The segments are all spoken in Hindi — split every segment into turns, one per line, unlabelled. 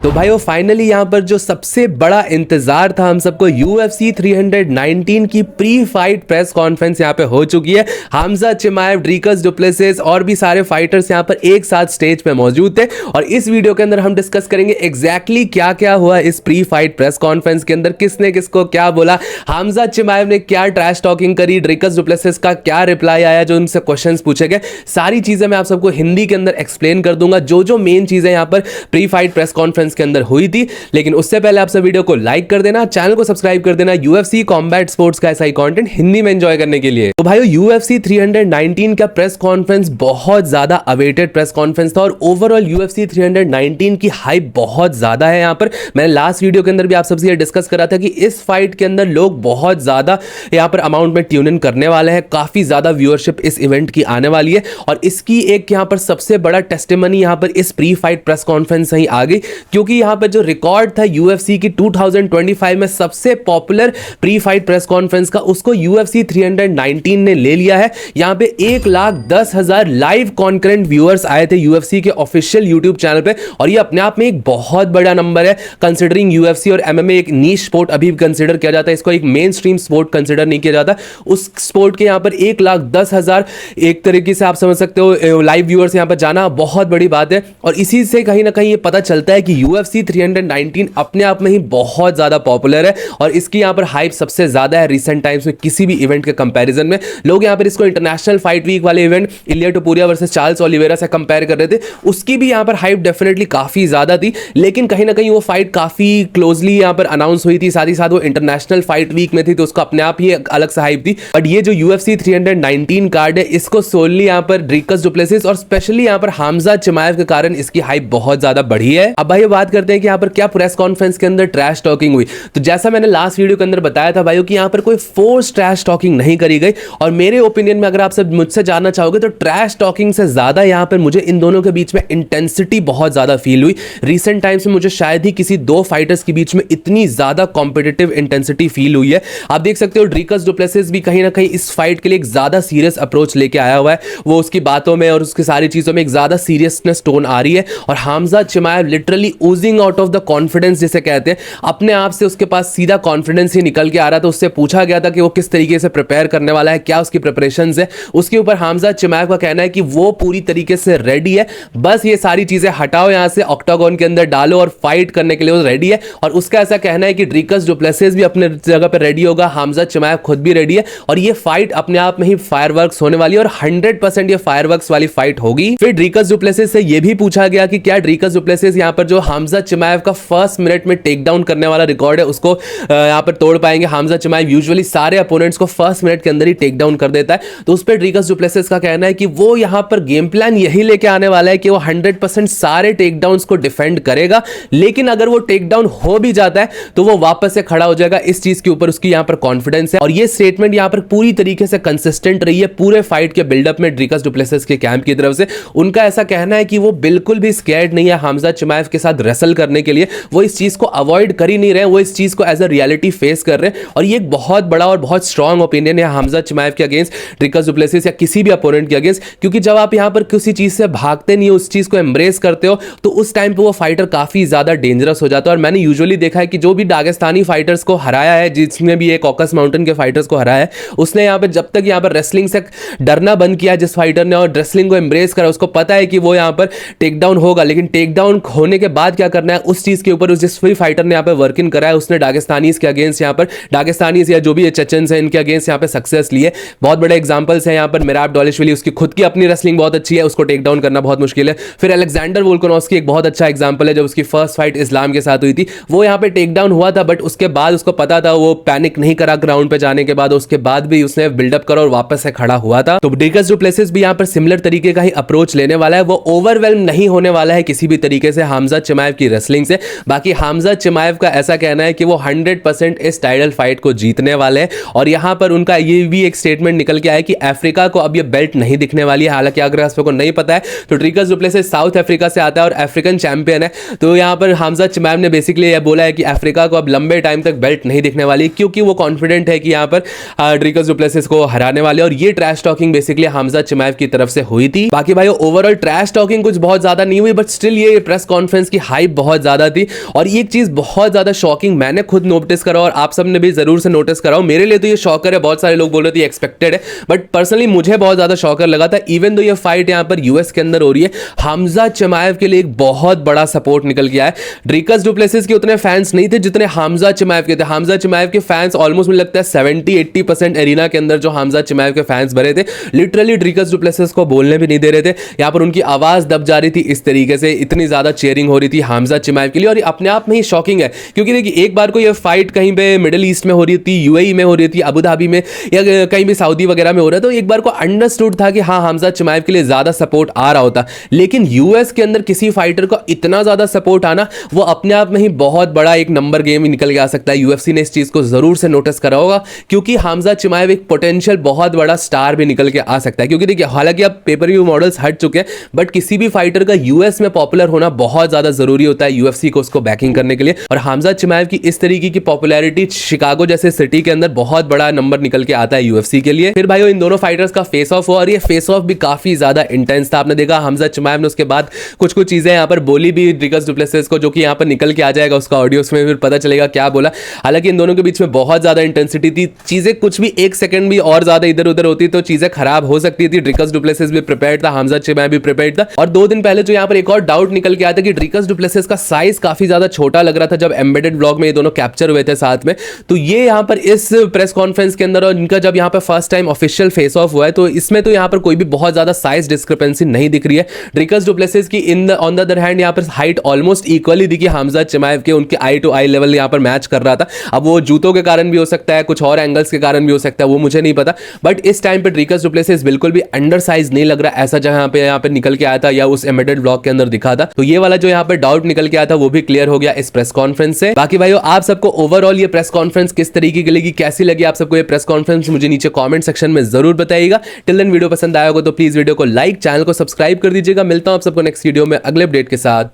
तो भाई वो फाइनली यहाँ पर जो सबसे बड़ा इंतजार था हम सबको UFC 319 की प्री फाइट प्रेस कॉन्फ्रेंस यहाँ पे हो चुकी है। हमजा चिमाएव, ड्रीकस डुप्लेसिस और भी सारे फाइटर्स यहाँ पर एक साथ स्टेज पे मौजूद थे और इस वीडियो के अंदर हम डिस्कस करेंगे एग्जैक्टली क्या क्या हुआ इस प्री फाइट प्रेस कॉन्फ्रेंस के अंदर, किसने किसको क्या बोला, हमजा चिमाएव ने क्या ट्रैश टॉकिंग करी, ड्रीकस डुप्लेसिस का क्या रिप्लाई आया, जो उनसे क्वेश्चन पूछे गए, सारी चीजें मैं आप सबको हिंदी के अंदर एक्सप्लेन कर दूंगा, जो मेन चीजें यहाँ पर प्री फाइट प्रेस कॉन्फ्रेंस के अंदर हुई थी। लेकिन उससे पहले आप सब वीडियो को लाइक कर देना, चैनल को सब्सक्राइब कर देना UFC कॉम्बैट स्पोर्ट्स का ऐसा ही कंटेंट हिंदी में एंजॉय करने के लिए। तो भाइयों UFC 319 का प्रेस कॉन्फ्रेंस बहुत ज्यादा अवेटेड प्रेस कॉन्फ्रेंस था और ओवरऑल UFC 319 की हाइप बहुत ज्यादा है। यहां पर मैंने लास्ट वीडियो के अंदर भी आप सबसे ये डिस्कस करा था कि इस फाइट के अंदर लोग बहुत ज्यादा यहां पर अमाउंट में ट्यून इन करने वाले हैं, काफी ज्यादा व्यूअरशिप इस इवेंट की आने वाली है और इसकी एक यहां पर सबसे बड़ा टेस्टिमनी यहां पर इस प्री फाइट प्रेस कॉन्फ्रेंस ही आ गई, क्योंकि यहां पर जो रिकॉर्ड था UFC की 2025 में सबसे popular pre fight press conference का, उसको UFC 319 ने ले लिया है। यहां पे 1,10,000 लाइव कॉन्करेंट व्यूअर्स आए थे UFC के ऑफिशियल यूट्यूब चैनल पे और ये अपने आप में एक बहुत बड़ा नंबर है कंसिडरिंग UFC और MMA एक नीश स्पोर्ट अभी कंसिडर किया जाता है, इसको एक मेन स्ट्रीम स्पोर्ट कंसिडर नहीं किया जाता। उस स्पोर्ट के यहां पर 1,10,000 एक तरीके से आप समझ सकते हो लाइव व्यूअर्स यहां पर जाना बहुत बड़ी बात है और इसी से कहीं ना कहीं ये पता चलता है कि UFC 319 अपने आप में ही बहुत ज्यादा पॉपुलर है और इसकी यहां पर हाइप सबसे ज्यादा है रिसेंट टाइम्स में किसी भी इवेंट के कंपैरिजन में। लोग यहां पर इसको इंटरनेशनल फाइट वीक वाले event Ilia Topuria versus Charles Oliveira से कंपेयर कर रहे थे, उसकी भी यहां पर हाइप डेफिनेटली काफी ज्यादा थी, लेकिन कहीं ना कहीं वो फाइट काफी क्लोजली यहां पर अनाउंस हुई थी, साथ ही साथ वो इंटरनेशनल फाइट वीक में थी तो उसको अपने आप ही अलग से हाइप थी। बट ये जो UFC 319 कार्ड है इसको सोलली यहां पर ड्रीकस डुप्लेसिस और स्पेशली यहां पर हमजा चिमाएव के कारण इसकी हाइप बहुत ज्यादा बढ़ी है। अब भाई बात करते हैं कि यहां पर क्या प्रेस कॉन्फ्रेंस के अंदर ट्रैश टॉकिंग हुई। तो जैसा मैंने लास्ट वीडियो के अंदर बताया था भाइयों कि यहां पर कोई फोर्स ट्रैश टॉकिंग नहीं करी गई और मेरे ओपिनियन में अगर आप सब मुझसे जानना चाहोगे तो ट्रैश टॉकिंग से ज्यादा यहां पर मुझे इन दोनों के बीच में इंटेंसिटी बहुत ज्यादा फील हुई। रिसेंट टाइम्स में मुझे शायद ही किसी दो फाइटर्स के बीच में इतनी ज्यादा कॉम्पिटिटिव इंटेंसिटी फील हुई है। आप देख सकते हो ड्रीकस डुप्लेसिस भी कहीं ना कहीं इस फाइट के लिए एक ज्यादा सीरियस अप्रोच लेके आया हुआ है, वो उसकी बातों में और उसकी सारी चीजों में एक ज्यादा सीरियसनेस टोन आ रही है और Hamza चिमाएव literally Ojing out of the confidence जिसे कहते हैं, अपने आप से उसके पास सीधा कॉन्फिडेंस ही निकल के आ रहा था। उससे पूछा गया था कि वो किस तरीके से प्रिपेयर करने वाला है, क्या उसकी प्रिपरेशंस है, उसके ऊपर हमजा चिमाएव का कहना है कि वो पूरी तरीके से रेडी है, बस ये सारी चीजें हटाओ यहां से, ऑक्टागोन के अंदर डालो और फाइट करने के लिए वो रेडी है। और उसका ऐसा कहना है कि ड्रीकस डुप्लेसिस भी अपने जगह पर रेडी होगा, हमजा चिमाएव खुद भी रेडी है और ये फाइट अपने आप में ही फायरवर्क्स होने वाली है और 100% ये फायरवर्क्स वाली फाइट होगी। फिर ड्रीकस डुप्लेसिस से यह भी पूछा गया कि क्या ड्रीकस डुप्लेसिस यहां पर जो हमजा चिमाएव का फर्स्ट मिनट में टेक डाउन करने वाला रिकॉर्ड है उसको यहां पर तोड़ पाएंगे। हमजा चिमाएव यूजुअली सारे अपोनेंट्स को फर्स्ट मिनट के अंदर ही टेक डाउन कर देता है, तो उस पर ड्रीकस डुप्लेसिस का कहना है कि वो यहां पर गेम प्लान यही लेके आने वाला है कि वो 100% सारे टेक डाउन्स को डिफेंड करेगा, लेकिन अगर वो टेक डाउन हो भी जाता है तो वो वापस से खड़ा हो जाएगा। इस चीज के ऊपर उसकी यहां पर कॉन्फिडेंस है और ये स्टेटमेंट यहां पर पूरी तरीके से कंसिस्टेंट रही है पूरे फाइट के बिल्डअप में ड्रीकस डुप्लेसिस के कैंप की तरफ से। उनका ऐसा कहना है कि वो बिल्कुल भी स्कैर्ड नहीं है हमजा चिमाएव के साथ रेसल करने के लिए, वो इस चीज को अवॉइड कर ही नहीं रहे, वो इस चीज को एज अ रियलिटी फेस कर रहे हैं और ये एक बहुत बड़ा और बहुत स्ट्रांग ओपिनियन है हमजा चिमाएव के अगेंस्ट ड्रीकस डुप्लेसिस या किसी भी अपोनेंट के अगेंस्ट, क्योंकि जब आप यहां पर किसी चीज से भागते नहीं हो, उस चीज को एम्ब्रेस करते हो तो उस टाइम पे वो फाइटर काफी ज्यादा डेंजरस हो जाता है। और मैंने यूजुअली देखा है कि जो भी दागिस्तानी फाइटर्स को हराया है, जिसने भी ये कॉकस माउंटेन के फाइटर्स को हराया है, उसने यहां पे जब तक यहां पर रेसलिंग से डरना बंद किया जिस फाइटर ने और रेसलिंग को एम्ब्रेस करा, उसको पता है कि वो यहां पर टेक डाउन होगा, लेकिन टेक डाउन होने के बाद क्या करना है उस चीज के ऊपर जिस भी फाइटर ने यहां पे वर्किंग करा है उसने दागिस्तानीज के अगेंस्ट यहां पर दागिस्तानीज या जो भी चेचन्स हैं इनके अगेंस्ट यहां पे सक्सेस लिए। बहुत बड़े एग्जांपल्स हैं यहां पर मिराब डॉलिशविली, उसकी खुद की अपनी रेसलिंग बहुत अच्छी है, उसको टेक डाउन करना बहुत मुश्किल है। फिर अलेक्जेंडर वोल्कानोव्स्की एक बहुत अच्छा एग्जांपल है, जब उसकी फर्स्ट फाइट इस्लाम के साथ हुई थी वो यहां पे टेक डाउन हुआ था बट उसके बाद उसको पता था, वो पैनिक नहीं करा ग्राउंड पे जाने के बाद, उसके बाद भी उसने बिल्डअप करा और वापस से खड़ा हुआ था। तो ड्रीकस डुप्लेसिस भी यहां पर सिमिलर तरीके का ही अप्रोच लेने वाला है, वो ओवरवेल्म नहीं होने वाला है किसी भी तरीके से हमजा चिमाएव की रेसलिंग से। बाकी हमजा चिमाएव का ऐसा कहना है कि वो 100% इस टाइटल फाइट को जीतने वाले हैं और यहां पर उनका ये भी एक स्टेटमेंट निकल के आया कि अफ्रीका को अब ये बेल्ट नहीं दिखने वाली है। हालांकि अगर आप सबको नहीं पता है तो ड्रीकस डुप्लेसिस साउथ अफ्रीका से आता है और अफ्रीकन चैंपियन है, तो यहां पर हमजा चिमाएव ने बेसिकली ये बोला है कि अफ्रीका को अब लंबे टाइम तक बेल्ट नहीं दिखने वाली, क्योंकि वो कॉन्फिडेंट है कि यहां पर ड्रीकस डुप्लेसिस को हराने वाले, और ये ट्रैश टॉकिंग बेसिकली हमजा चिमाएव की तरफ से हुई थी। बाकी भाई ओवरऑल ट्रैश टॉकिंग कुछ बहुत ज्यादा नहीं हुई, बट स्टिल ये प्रेस कॉन्फ्रेंस की हाइप बहुत ज़्यादा थी। और ये एक चीज़ बहुत ज़्यादा शॉकिंग मैंने खुद नोटिस करा और आप सब ने भी ज़रूर से नोटिस करा हो। मेरे लिए तो ये शॉकर है, बहुत सारे लोग बोल रहे थे एक्सपेक्टेड है, बट पर्सनली मुझे बहुत ज़्यादा शॉकर लगा था। इवन दो ये फाइट यहाँ पर यूएस के अंदर हो रही है, हमजा चिमाएव के लिए एक बहुत बड़ा सपोर्ट निकल के आया है। ड्रीकस डुप्लेसिस के उतने फैंस नहीं थे जितने हमजा चिमाएव के थे। हमजा चिमाएव के फैंस ऑलमोस्ट मुझे लगता है 70-80% एरिना के अंदर जो हमजा चिमाएव के फैंस भरे थे, लिटरली ड्रीकस डुप्लेसिस को बोलने भी नहीं दे रहे थे। यहाँ पर उनकी आवाज़ दब जा रही थी, इस तरीके से इतनी ज़्यादा चेयरिंग हो रही थी हमजा चिमाएव के लिए। और ये अपने आप में ही शॉकिंग है, क्योंकि देखिए एक बार को ये फाइट कहीं पे मिडिल ईस्ट में हो रही थी, यूएई में हो रही थी, अबू धाबी में या कहीं भी सऊदी वगैरह में हो रहा है, तो एक बार को अंडरस्टूड था कि हाँ हमजा चिमाएव के लिए ज़्यादा सपोर्ट आ रहा होता। लेकिन यूएस के अंदर किसी फाइटर को इतना ज़्यादा सपोर्ट आना, वो अपने आप में ही बहुत बड़ा एक नंबर गेम निकल के आ सकता है। यूएफसी ने इस चीज़ को ज़रूर से नोटिस करा होगा, क्योंकि हमजा चिमाएव एक पोटेंशियल बहुत बड़ा स्टार भी निकल के आ सकता है। क्योंकि देखिए हालांकि अब पेपर व्यू मॉडल्स हट चुके हैं, बट किसी भी फाइटर का यूएस में पॉपुलर होना बहुत ज़्यादा ज़रूरी होता है यूएफसी को उसको बैकिंग करने के लिए। और हमजा चिमाएव की इस तरीके की पॉपुलैरिटी शिकागो जैसे सिटी के अंदर बहुत बड़ा नंबर निकल के आता है यूएफसी के लिए। फिर भाइयों इन दोनों फाइटर्स का फेस ऑफ हुआ और ये फेस ऑफ भी काफ़ी ज़्यादा इंटेंस था। आपने देखा हमजा चिमाएव ने उसके बाद कुछ चीज़ें यहाँ पर बोली भी ड्रीकस डुप्लेसिस को, जो कि यहाँ पर निकल के आ जाएगा उसका ऑडियो, उसमें फिर पता चलेगा क्या बोला। हालांकि इन दोनों के बीच में बहुत ज़्यादा इंटेंसिटी थी, चीज़ें कुछ भी एक सेकंड भी और ज़्यादा इधर उधर होती तो चीज़ें खराब हो सकती थी। ड्रीकस डुप्लेसिस भी प्रिपेयर्ड था, हमजा चिमाएव भी प्रिपेयर्ड था। और 2 दिन पहले जो यहाँ पर एक और डाउट निकल के आया था कि ड्रीकस डुप्लेसिस का साइज काफ़ी ज़्यादा छोटा लग रहा था जब एम्बेडेड ब्लॉग में ये दोनों कैप्चर हुए थे साथ में। तो ये यहाँ पर इस प्रेस कॉन्फ्रेंस के अंदर और इनका जब यहाँ पर first time official face of हुआ है, तो इसमें तो यहाँ पर कोई भी बहुत ज़्यादा साइज डिस्क्रिपेंसी नहीं दिख रही है। ड्रीकस डुप्लेसिस की ऑन द अदर हैंड यहाँ पर हाइट ऑलमोस्ट इक्वली दिखी हमजा चिमाएव के, उनके आई टू आई लेवल यहाँ पर मैच कर रहा था। अब वो जूतों के कारण भी हो सकता है, कुछ और एंगल्स के कारण भी हो सकता है, वो मुझे नहीं पता, बट इस टाइम पे ड्रीकस डुप्लेसिस बिल्कुल भी अंडर साइज नहीं लग रहा ऐसा जहां यहाँ पे निकल के आया था या उस एम्बेडेड ब्लॉग के अंदर दिखा था। तो ये वाला जो यहाँ पे डाउट निकल के आया था वो भी क्लियर हो गया इस प्रेस कॉन्फ्रेंस से। बाकी भाइयों आप सबको ओवरऑल ये प्रेस कॉन्फ्रेंस किस तरीके की लगी, कैसी लगी आप सबको ये प्रेस कॉन्फ्रेंस, मुझे नीचे कॉमेंट सेक्शन में जरूर बताइएगा। टिल देन वीडियो पसंद आया होगा तो प्लीज वीडियो को लाइक, चैनल को सब्सक्राइब कर दीजिएगा। मिलता हूं आप सबको नेक्स्ट वीडियो में अगले अपडेट के साथ।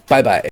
Bye bye.